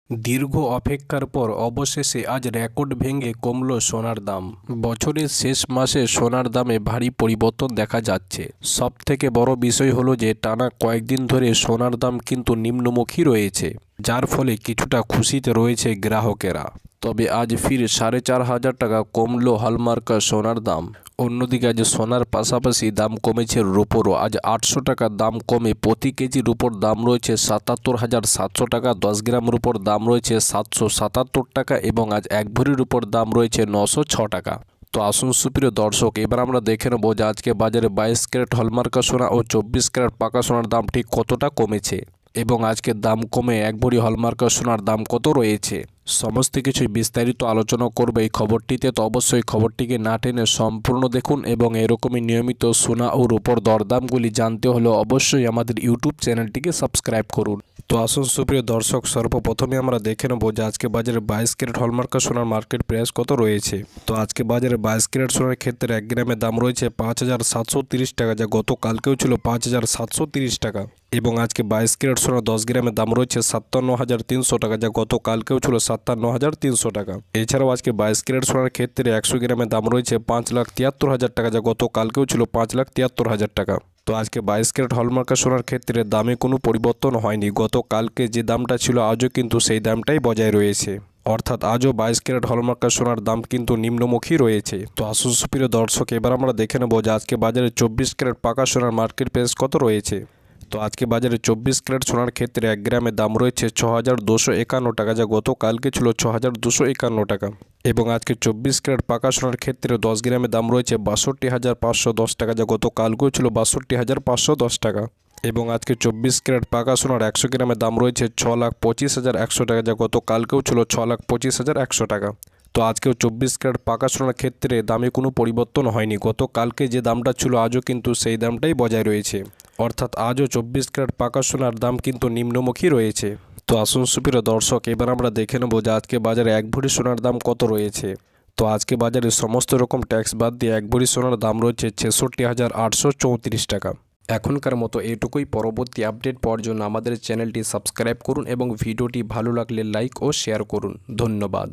দীর্ঘ অপেক্ষার পর অবশেষে আজ রেকর্ড ভেঙে কমল সোনার দাম। বছরের শেষ মাসে সোনার দামে ভারী পরিবর্তন দেখা যাচ্ছে। সবথেকে বড় বিষয় হলো যে টানা কয়েকদিন ধরে সোনার দাম কিন্তু নিম্নমুখী রয়েছে, যার ফলে কিছুটা খুশিতে রয়েছে গ্রাহকেরা। তবে আজ ফির 4,500 টাকা কমল হলমার্কা সোনার দাম। অন্যদিকে আজ সোনার পাশাপাশি দাম কমেছে রূপোরও। আজ 800 টাকা দাম কমে প্রতি কেজি রূপোর দাম রয়েছে 77,700 টাকা। 10 গ্রাম রূপোর দাম রয়েছে 777 টাকা এবং আজ 1 ভরি রূপোর দাম রয়েছে 906 টাকা। তো আসুন সুপ্রিয় দর্শক, এবার আমরা দেখে নেব যে আজকে বাজারে 22 ক্যারেট হলমার্কা সোনা ও 24 ক্যারেট পাকা সোনার দাম ঠিক কতটা কমেছে এবং আজকের দাম কমে 1 ভরি হলমার্কা সোনার দাম কত রয়েছে। সমস্ত কিছুই বিস্তারিত আলোচনা করবে এই খবরটিতে। তো অবশ্যই খবরটিকে না টেনে সম্পূর্ণ দেখুন এবং এরকমই নিয়মিত সোনা ও রূপোর দরদামগুলি জানতে হলে অবশ্যই আমাদের ইউটিউব চ্যানেলটিকে সাবস্ক্রাইব করুন। তো আসুন সুপ্রিয় দর্শক, সর্বপ্রথমে আমরা দেখে নেব যে আজকে বাজারে 22 ক্যারেট হলমার্কা সোনার মার্কেট প্রাইস কত রয়েছে। তো আজকে বাজারে 22 ক্যারেট সোনার ক্ষেত্রে 1 গ্রামের দাম রয়েছে 5,730 টাকা, যা গতকালকেও ছিল 5,730 টাকা। এবং আজকে 22 ক্যারেট সোনা 10 গ্রামের দাম রয়েছে 57,300 টাকা, যা গতকালকেও ছিল 57,300 টাকা। এছাড়াও আজকে 22 ক্যারেট সোনার ক্ষেত্রে 100 গ্রামের দাম রয়েছে 5,73,000 টাকা, যা গতকালকেও ছিল 5,73,000 টাকা। তো আজকে 22 ক্যারেট হলমার্কা সোনার ক্ষেত্রে দামে কোনো পরিবর্তন হয়নি। গতকালকে যে দামটা ছিল আজও কিন্তু সেই দামটাই বজায় রয়েছে, অর্থাৎ আজও 22 ক্যারেট হলমার্কা সোনার দাম কিন্তু নিম্নমুখী রয়েছে। তো আসুন সুপ্রিয় দর্শক, এবার আমরা দেখে নেব যে আজকে বাজারে 24 ক্যারেট পাকা সোনার মার্কেট প্রাইস কত রয়েছে। তো আজকে বাজারে 24 ক্যারেট সোনার ক্ষেত্রে 1 গ্রামের দাম রয়েছে 6,251 টাকা, যা গতকালকে ছিল 6,251 টাকা। এবং আজকে 24 ক্যারেট পাকা সোনার ক্ষেত্রে 10 গ্রামের দাম রয়েছে 62,510 টাকা, যা গতকালকেও ছিল 62,510 টাকা। এবং আজকে 24 ক্যারেট পাকা সোনার 100 গ্রামের দাম রয়েছে 6,25,100 টাকা, যা গতকালকেও ছিল 6,25,100 টাকা। তো আজকেও 24 ক্যারেট পাকা সোনার ক্ষেত্রে দামে কোনো পরিবর্তন হয়নি। গতকালকে যে দামটা ছিল আজও কিন্তু সেই দামটাই বজায় রয়েছে, অর্থাৎ আজও 24 ক্যারেট পাকা সোনার দাম কিন্তু নিম্নমুখী রয়েছে। তো আসুন সুপ্রিয় দর্শক, এবার আমরা দেখে নেব যে আজকে বাজারে 1 ভরি সোনার দাম কত রয়েছে। তো আজকে বাজারে সমস্ত রকম ট্যাক্স বাদ দিয়ে 1 ভরি সোনার দাম রয়েছে 66,834 টাকা। এখনকার মতো এটুকুই। পরবর্তী আপডেট পাওয়ার জন্য আমাদের চ্যানেলটি সাবস্ক্রাইব করুন এবং ভিডিওটি ভালো লাগলে লাইক ও শেয়ার করুন। ধন্যবাদ।